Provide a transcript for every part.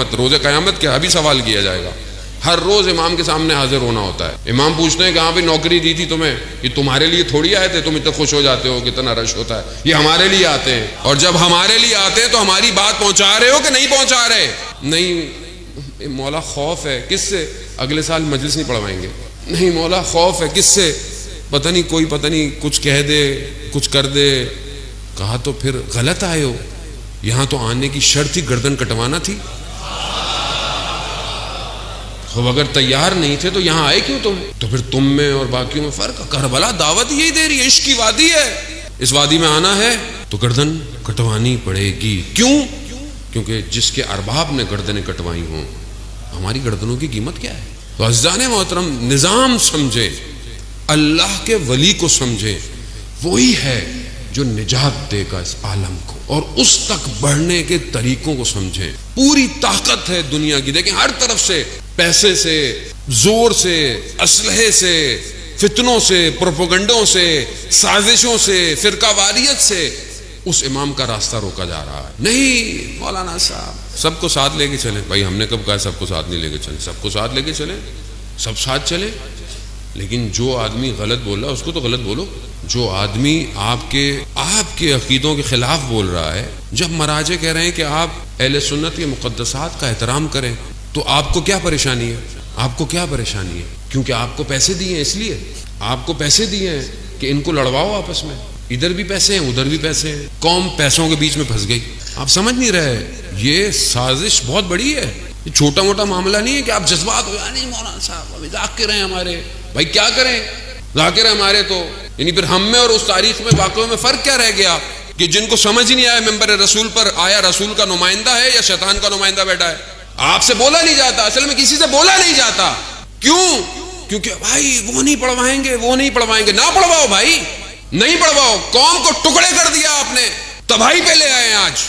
قیامت، روز قیامت کیا ابھی سوال کیا جائے گا. ہر روز امام کے سامنے حاضر ہونا ہوتا ہے. امام پوچھتے ہیں کہ ہاں بھی نوکری دی تھی تمہیں، یہ تمہارے لیے تھوڑی آئے تھے، تم اتنے خوش ہو جاتے ہو کہ اتنا رش ہوتا ہے. یہ ہمارے لیے آتے ہیں، اور جب ہمارے لیے آتے ہیں تو ہماری بات پہنچا رہے ہو کہ نہیں پہنچا رہے؟ نہیں مولا خوف ہے. کس سے؟ اگلے سال مجلس نہیں پڑھوائیں گے. نہیں مولا خوف ہے. کس سے؟ پتہ نہیں کچھ کہہ دے، کچھ کر دے. کہا تو پھر غلط آئے ہو، یہاں تو آنے کی شرط ہی گردن کٹوانا تھی. خب اگر تیار نہیں تھے تو یہاں آئے کیوں تم؟ تو پھر تم میں اور باقیوں میں فرق. کربلا دعوت یہی دے رہی ہے، عشق کی وادی ہے. اس وادی میں آنا ہے تو گردن کٹوانی پڑے گی. کیوں؟ کیونکہ جس کے ارباب نے گردنیں کٹوائی ہوں، ہماری گردنوں کی قیمت کیا ہے؟ تو عزیزان محترم، نظام سمجھے، اللہ کے ولی کو سمجھے، وہی ہے جو نجات دے گا اس عالم کو، اور اس تک بڑھنے کے طریقوں کو سمجھیں. پوری طاقت ہے دنیا کی، دیکھیں ہر طرف سے، پیسے سے، زور سے، اسلحے سے، فتنوں سے، پروپیگنڈوں سے، سازشوں سے، فرقہ واریت سے اس امام کا راستہ روکا جا رہا ہے. نہیں مولانا صاحب سب کو ساتھ لے کے چلیں. بھائی ہم نے کب کہا سب کو ساتھ نہیں لے کے چلیں؟ سب کو ساتھ لے کے چلیں، سب ساتھ چلیں. لیکن جو آدمی غلط بول رہا ہے اس کو تو غلط بولو. جو آدمی آپ کے عقیدوں کے خلاف بول رہا ہے، جب مراجع کہہ رہے ہیں کہ آپ اہل سنت کے مقدسات کا احترام کریں، تو آپ کو کیا پریشانی ہے؟ آپ کو کیا پریشانی ہے؟ کیونکہ آپ کو پیسے دیے ہیں، اس لیے آپ کو پیسے دیے ہیں کہ ان کو لڑواؤ آپس میں. ادھر بھی پیسے ہیں، ادھر بھی پیسے ہیں، قوم پیسوں کے بیچ میں پھنس گئی. آپ سمجھ نہیں رہے، یہ سازش بہت بڑی ہے. یہ چھوٹا موٹا معاملہ نہیں ہے کہ آپ جذبات ہو. نہیں مولانا صاحب ابھی ذاکر ہیں ہمارے. بھائی کیا کریں، ذاکر ہمارے تو یعنی پھر ہم میں اور اس تاریخ میں واقعوں میں فرق کیا رہ گیا کہ جن کو سمجھ ہی نہیں آیا ممبر رسول پر آیا رسول کا نمائندہ ہے یا شیطان کا نمائندہ بیٹھا ہے. آپ سے بولا نہیں جاتا، اصل میں کسی سے بولا نہیں جاتا. کیوں؟ کیونکہ بھائی وہ نہیں پڑھوائیں گے. نہ پڑھواؤ بھائی، نہیں پڑھواؤ. قوم کو ٹکڑے کر دیا آپ نے، تباہی پہ لے آئے. آج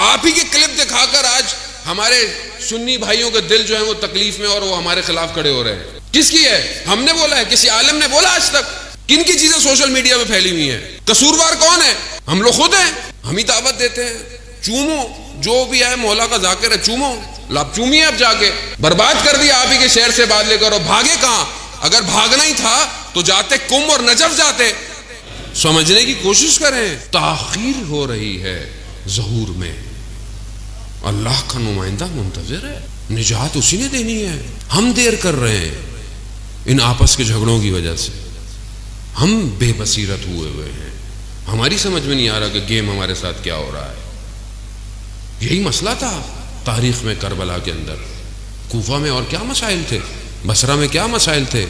آپ ہی کی کلپ دکھا کر آج ہمارے سنی بھائیوں کے دل جو ہیں وہ تکلیف میں اور وہ ہمارے خلاف کھڑے ہو رہے ہیں. کس کی ہے؟ ہم نے بولا ہے؟ کسی عالم نے بولا آج تک؟ کن کی چیزیں سوشل میڈیا میں پھیلی ہوئی ہیں؟ قصوروار کون ہے؟ ہم لوگ خود ہیں. ہم ہی دعوت دیتے ہیں، چومو جو بھی ہے مولا کا ذاکر ہے، چومو. لاب چومیے. اب جا کے برباد کر دیا آپ ہی کے شہر سے بات لے کر. اور بھاگے کہاں؟ اگر بھاگنا ہی تھا تو جاتے کم اور نجف جاتے. سمجھنے کی کوشش کریں، تاخیر ہو رہی ہے ظہور میں. اللہ کا نمائندہ منتظر ہے، نجات اسی نے دینی ہے. ہم دیر کر رہے ہیں ان آپس کے جھگڑوں کی وجہ سے. ہم بے بصیرت ہوئے ہیں، ہماری سمجھ میں نہیں آ رہا کہ گیم ہمارے ساتھ کیا ہو رہا ہے. یہی مسئلہ تھا تاریخ میں کربلا کے اندر. کوفہ میں اور کیا مسائل تھے، بصرہ میں کیا مسائل تھے،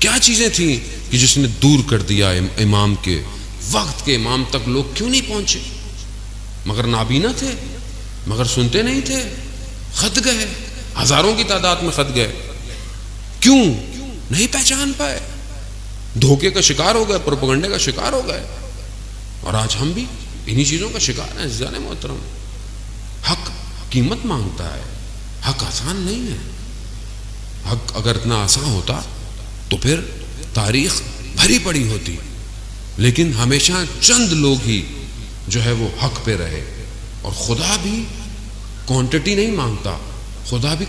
کیا چیزیں تھیں کہ جس نے دور کر دیا امام کے وقت کے. امام تک لوگ کیوں نہیں پہنچے؟ مگر نابینا تھے، مگر سنتے نہیں تھے. خط گئے، ہزاروں کی تعداد میں خط گئے. کیوں؟ نہیں پہچان پائے، دھوکے کا شکار ہو گئے، پروپیگنڈے کا شکار ہو گئے. اور آج ہم بھی انہی چیزوں کا شکار ہیں. عزیزان محترم، حق قیمت مانگتا ہے، حق آسان نہیں ہے. حق اگر اتنا آسان ہوتا تو پھر تاریخ بھری پڑی ہوتی. لیکن ہمیشہ چند لوگ ہی جو ہے وہ حق پہ رہے. اور خدا بھی کوانٹٹی نہیں مانگتا، خدا بھی